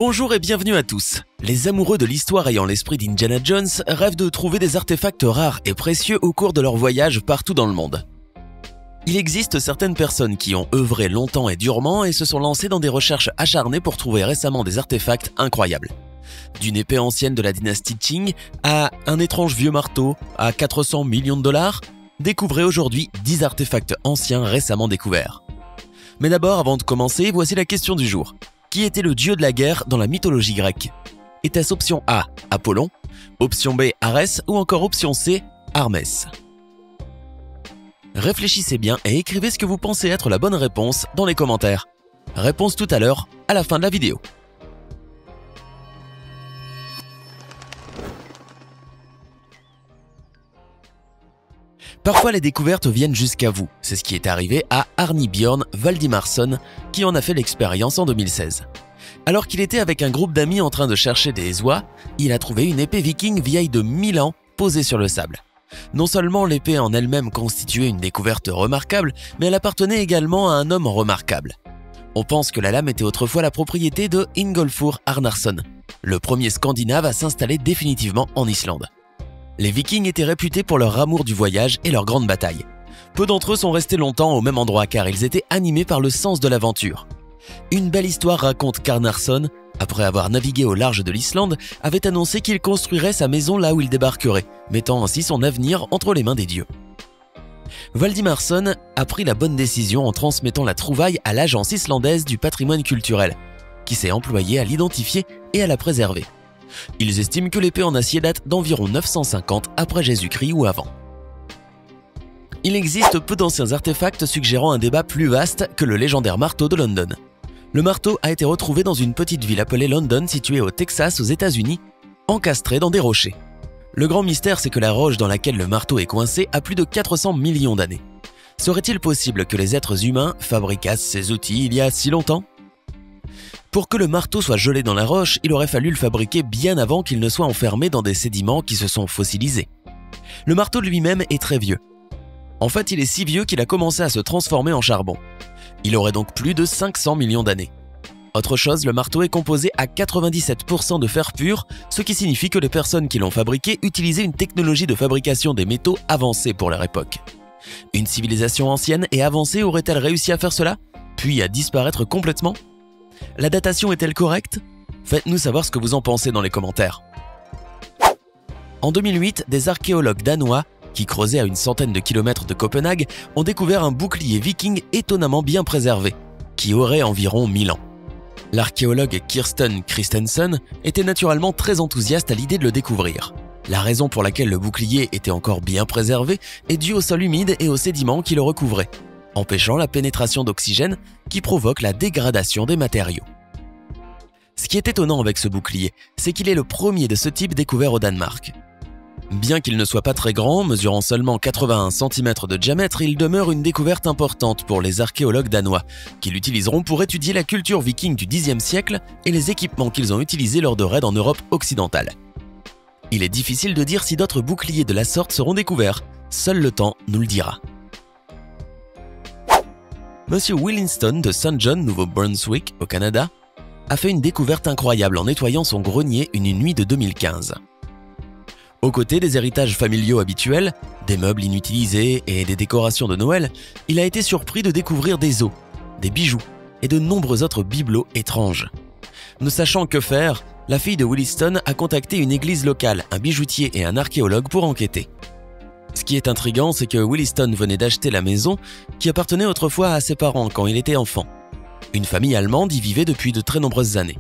Bonjour et bienvenue à tous. Les amoureux de l'histoire ayant l'esprit d'Indiana Jones rêvent de trouver des artefacts rares et précieux au cours de leur voyage partout dans le monde. Il existe certaines personnes qui ont œuvré longtemps et durement et se sont lancées dans des recherches acharnées pour trouver récemment des artefacts incroyables. D'une épée ancienne de la dynastie Qing à un étrange vieux marteau à 400 millions de dollars, découvrez aujourd'hui 10 artefacts anciens récemment découverts. Mais d'abord, avant de commencer, voici la question du jour. Qui était le dieu de la guerre dans la mythologie grecque? Était-ce option A, Apollon, option B, Arès ou encore option C, Hermès? Réfléchissez bien et écrivez ce que vous pensez être la bonne réponse dans les commentaires. Réponse tout à l'heure, à la fin de la vidéo. Parfois les découvertes viennent jusqu'à vous, c'est ce qui est arrivé à Árni Björn Valdimarsson qui en a fait l'expérience en 2016. Alors qu'il était avec un groupe d'amis en train de chercher des oies, il a trouvé une épée viking vieille de 1000 ans posée sur le sable. Non seulement l'épée en elle-même constituait une découverte remarquable, mais elle appartenait également à un homme remarquable. On pense que la lame était autrefois la propriété de Ingolfur Arnarsson, le premier Scandinave à s'installer définitivement en Islande. Les Vikings étaient réputés pour leur amour du voyage et leur grande bataille. Peu d'entre eux sont restés longtemps au même endroit car ils étaient animés par le sens de l'aventure. Une belle histoire raconte qu'Arnarsson, après avoir navigué au large de l'Islande, avait annoncé qu'il construirait sa maison là où il débarquerait, mettant ainsi son avenir entre les mains des dieux. Valdimarsson a pris la bonne décision en transmettant la trouvaille à l'Agence islandaise du patrimoine culturel, qui s'est employée à l'identifier et à la préserver. Ils estiment que l'épée en acier date d'environ 950 après Jésus-Christ ou avant. Il existe peu d'anciens artefacts suggérant un débat plus vaste que le légendaire marteau de London. Le marteau a été retrouvé dans une petite ville appelée London située au Texas aux États-Unis, encastré dans des rochers. Le grand mystère, c'est que la roche dans laquelle le marteau est coincé a plus de 400 millions d'années. Serait-il possible que les êtres humains fabriquassent ces outils il y a si longtemps ? Pour que le marteau soit gelé dans la roche, il aurait fallu le fabriquer bien avant qu'il ne soit enfermé dans des sédiments qui se sont fossilisés. Le marteau lui-même est très vieux. En fait, il est si vieux qu'il a commencé à se transformer en charbon. Il aurait donc plus de 500 millions d'années. Autre chose, le marteau est composé à 97% de fer pur, ce qui signifie que les personnes qui l'ont fabriqué utilisaient une technologie de fabrication des métaux avancée pour leur époque. Une civilisation ancienne et avancée aurait-elle réussi à faire cela, puis à disparaître complètement ? La datation est-elle correcte? Faites-nous savoir ce que vous en pensez dans les commentaires. En 2008, des archéologues danois, qui creusaient à une centaine de kilomètres de Copenhague, ont découvert un bouclier viking étonnamment bien préservé, qui aurait environ 1000 ans. L'archéologue Kirsten Christensen était naturellement très enthousiaste à l'idée de le découvrir. La raison pour laquelle le bouclier était encore bien préservé est due au sol humide et aux sédiments qui le recouvraient, empêchant la pénétration d'oxygène qui provoque la dégradation des matériaux. Ce qui est étonnant avec ce bouclier, c'est qu'il est le premier de ce type découvert au Danemark. Bien qu'il ne soit pas très grand, mesurant seulement 81 cm de diamètre, il demeure une découverte importante pour les archéologues danois, qui l'utiliseront pour étudier la culture viking du Xe siècle et les équipements qu'ils ont utilisés lors de raids en Europe occidentale. Il est difficile de dire si d'autres boucliers de la sorte seront découverts, seul le temps nous le dira. Monsieur Willingston de St. John, Nouveau-Brunswick, au Canada, a fait une découverte incroyable en nettoyant son grenier une nuit de 2015. Aux côtés des héritages familiaux habituels, des meubles inutilisés et des décorations de Noël, il a été surpris de découvrir des os, des bijoux et de nombreux autres bibelots étranges. Ne sachant que faire, la fille de Willingston a contacté une église locale, un bijoutier et un archéologue pour enquêter. Ce qui est intriguant, c'est que Willingston venait d'acheter la maison qui appartenait autrefois à ses parents quand il était enfant. Une famille allemande y vivait depuis de très nombreuses années.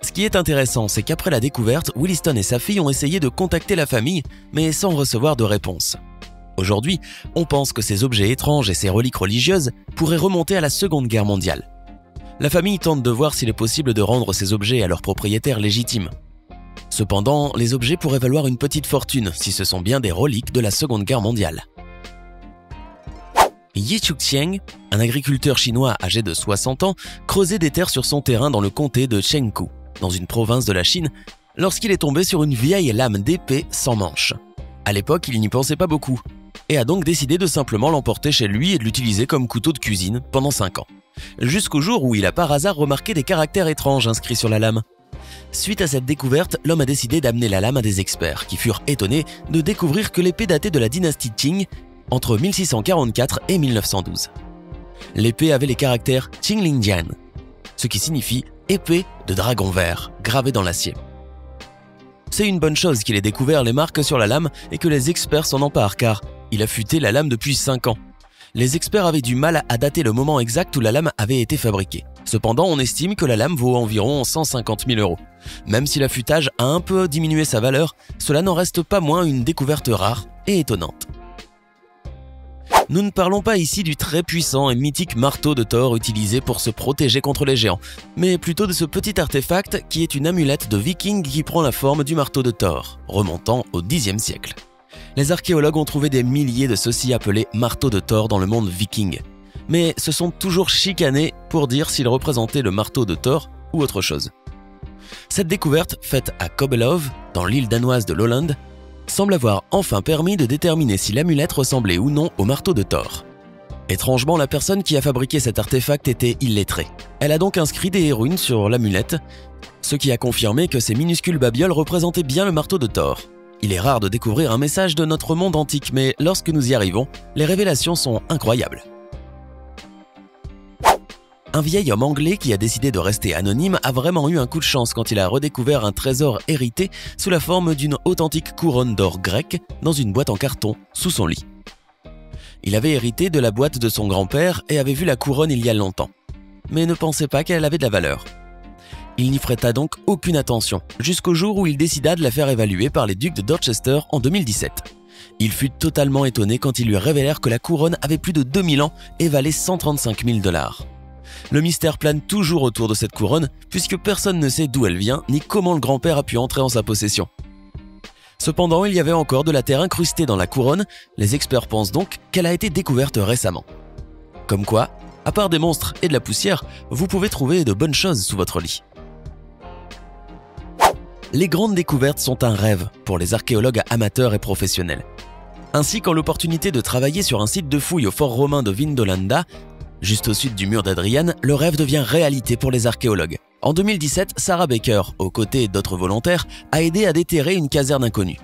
Ce qui est intéressant, c'est qu'après la découverte, Willingston et sa fille ont essayé de contacter la famille, mais sans recevoir de réponse. Aujourd'hui, on pense que ces objets étranges et ces reliques religieuses pourraient remonter à la Seconde Guerre mondiale. La famille tente de voir s'il est possible de rendre ces objets à leurs propriétaires légitimes. Cependant, les objets pourraient valoir une petite fortune si ce sont bien des reliques de la Seconde Guerre mondiale. Yi Chukchieng, un agriculteur chinois âgé de 60 ans, creusait des terres sur son terrain dans le comté de Chengkou, dans une province de la Chine, lorsqu'il est tombé sur une vieille lame d'épée sans manche. À l'époque, il n'y pensait pas beaucoup, et a donc décidé de simplement l'emporter chez lui et de l'utiliser comme couteau de cuisine pendant 5 ans. Jusqu'au jour où il a par hasard remarqué des caractères étranges inscrits sur la lame. Suite à cette découverte, l'homme a décidé d'amener la lame à des experts qui furent étonnés de découvrir que l'épée datait de la dynastie Qing entre 1644 et 1912. L'épée avait les caractères Qinglingjian, ce qui signifie épée de dragon vert, gravée dans l'acier. C'est une bonne chose qu'il ait découvert les marques sur la lame et que les experts s'en emparent car il a futé la lame depuis 5 ans. Les experts avaient du mal à dater le moment exact où la lame avait été fabriquée. Cependant, on estime que la lame vaut environ 150 000 €. Même si l'affûtage a un peu diminué sa valeur, cela n'en reste pas moins une découverte rare et étonnante. Nous ne parlons pas ici du très puissant et mythique marteau de Thor utilisé pour se protéger contre les géants, mais plutôt de ce petit artefact qui est une amulette de viking qui prend la forme du marteau de Thor, remontant au Xe siècle. Les archéologues ont trouvé des milliers de ceux-ci appelés marteaux de Thor dans le monde viking, mais se sont toujours chicanés pour dire s'ils représentaient le marteau de Thor ou autre chose. Cette découverte, faite à Kobelov, dans l'île danoise de Lolland, semble avoir enfin permis de déterminer si l'amulette ressemblait ou non au marteau de Thor. Étrangement, la personne qui a fabriqué cet artefact était illettrée. Elle a donc inscrit des runes sur l'amulette, ce qui a confirmé que ces minuscules babioles représentaient bien le marteau de Thor. Il est rare de découvrir un message de notre monde antique, mais lorsque nous y arrivons, les révélations sont incroyables. Un vieil homme anglais qui a décidé de rester anonyme a vraiment eu un coup de chance quand il a redécouvert un trésor hérité sous la forme d'une authentique couronne d'or grecque dans une boîte en carton sous son lit. Il avait hérité de la boîte de son grand-père et avait vu la couronne il y a longtemps, mais ne pensait pas qu'elle avait de la valeur. Il n'y prêta donc aucune attention, jusqu'au jour où il décida de la faire évaluer par les ducs de Dorchester en 2017. Il fut totalement étonné quand ils lui révélèrent que la couronne avait plus de 2000 ans et valait 135 000 $. Le mystère plane toujours autour de cette couronne, puisque personne ne sait d'où elle vient, ni comment le grand-père a pu entrer en sa possession. Cependant, il y avait encore de la terre incrustée dans la couronne, les experts pensent donc qu'elle a été découverte récemment. Comme quoi, à part des monstres et de la poussière, vous pouvez trouver de bonnes choses sous votre lit. Les grandes découvertes sont un rêve pour les archéologues amateurs et professionnels. Ainsi, quand l'opportunité de travailler sur un site de fouilles au fort romain de Vindolanda, juste au sud du mur d'Adrian, le rêve devient réalité pour les archéologues. En 2017, Sarah Baker, aux côtés d'autres volontaires, a aidé à déterrer une caserne inconnue.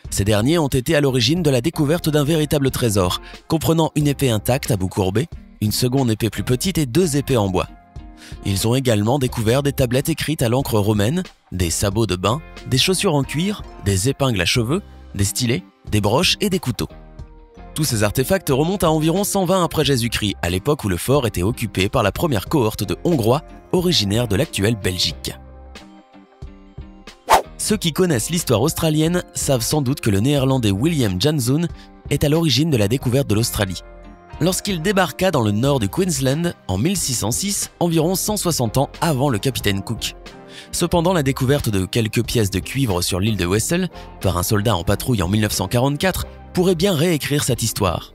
Ces derniers ont été à l'origine de la découverte d'un véritable trésor, comprenant une épée intacte à bout courbé, une seconde épée plus petite et 2 épées en bois. Ils ont également découvert des tablettes écrites à l'encre romaine, des sabots de bain, des chaussures en cuir, des épingles à cheveux, des stylets, des broches et des couteaux. Tous ces artefacts remontent à environ 120 après Jésus-Christ, à l'époque où le fort était occupé par la première cohorte de Hongrois originaires de l'actuelle Belgique. Ceux qui connaissent l'histoire australienne savent sans doute que le néerlandais William Janszoon est à l'origine de la découverte de l'Australie. Lorsqu'il débarqua dans le nord du Queensland en 1606, environ 160 ans avant le capitaine Cook. Cependant, la découverte de quelques pièces de cuivre sur l'île de Wessel par un soldat en patrouille en 1944 pourrait bien réécrire cette histoire.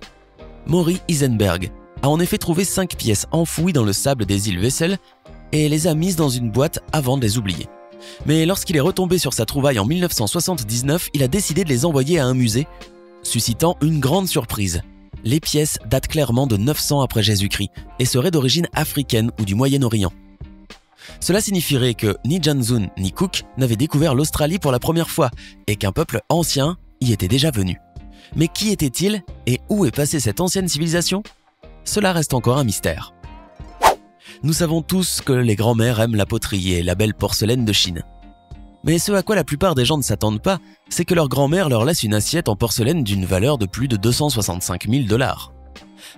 Maury Isenberg a en effet trouvé 5 pièces enfouies dans le sable des îles Wessel et les a mises dans une boîte avant de les oublier. Mais lorsqu'il est retombé sur sa trouvaille en 1979, il a décidé de les envoyer à un musée, suscitant une grande surprise. Les pièces datent clairement de 900 après Jésus-Christ et seraient d'origine africaine ou du Moyen-Orient. Cela signifierait que ni Janszoon ni Cook n'avaient découvert l'Australie pour la première fois et qu'un peuple ancien y était déjà venu. Mais qui était-il et où est passée cette ancienne civilisation? Cela reste encore un mystère. Nous savons tous que les grands-mères aiment la poterie et la belle porcelaine de Chine. Mais ce à quoi la plupart des gens ne s'attendent pas, c'est que leur grand-mère leur laisse une assiette en porcelaine d'une valeur de plus de 265 000 $.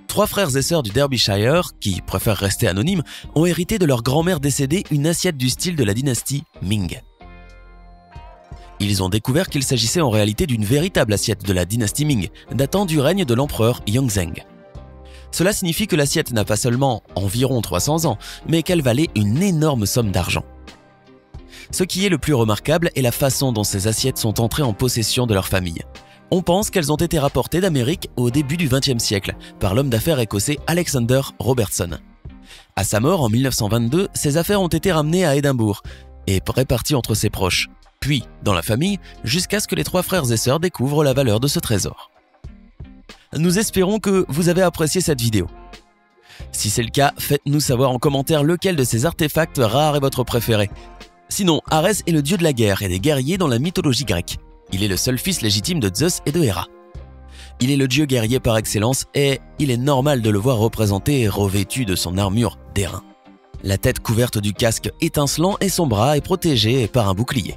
3 frères et sœurs du Derbyshire, qui préfèrent rester anonymes, ont hérité de leur grand-mère décédée une assiette du style de la dynastie Ming. Ils ont découvert qu'il s'agissait en réalité d'une véritable assiette de la dynastie Ming, datant du règne de l'empereur Yongzheng. Cela signifie que l'assiette n'a pas seulement environ 300 ans, mais qu'elle valait une énorme somme d'argent. Ce qui est le plus remarquable est la façon dont ces assiettes sont entrées en possession de leur famille. On pense qu'elles ont été rapportées d'Amérique au début du XXe siècle par l'homme d'affaires écossais Alexander Robertson. À sa mort en 1922, ses affaires ont été ramenées à Édimbourg et réparties entre ses proches, puis dans la famille, jusqu'à ce que les 3 frères et sœurs découvrent la valeur de ce trésor. Nous espérons que vous avez apprécié cette vidéo. Si c'est le cas, faites-nous savoir en commentaire lequel de ces artefacts rares est votre préféré. Sinon, Arès est le dieu de la guerre et des guerriers dans la mythologie grecque. Il est le seul fils légitime de Zeus et de Héra. Il est le dieu guerrier par excellence et il est normal de le voir représenté revêtu de son armure d'airain. La tête couverte du casque étincelant et son bras est protégé par un bouclier.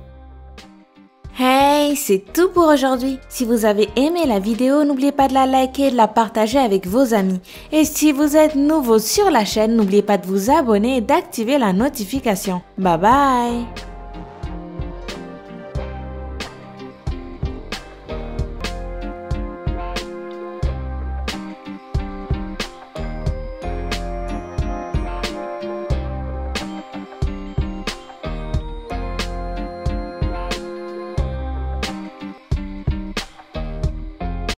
Hey, c'est tout pour aujourd'hui. Si vous avez aimé la vidéo, n'oubliez pas de la liker et de la partager avec vos amis. Et si vous êtes nouveau sur la chaîne, n'oubliez pas de vous abonner et d'activer la notification. Bye bye!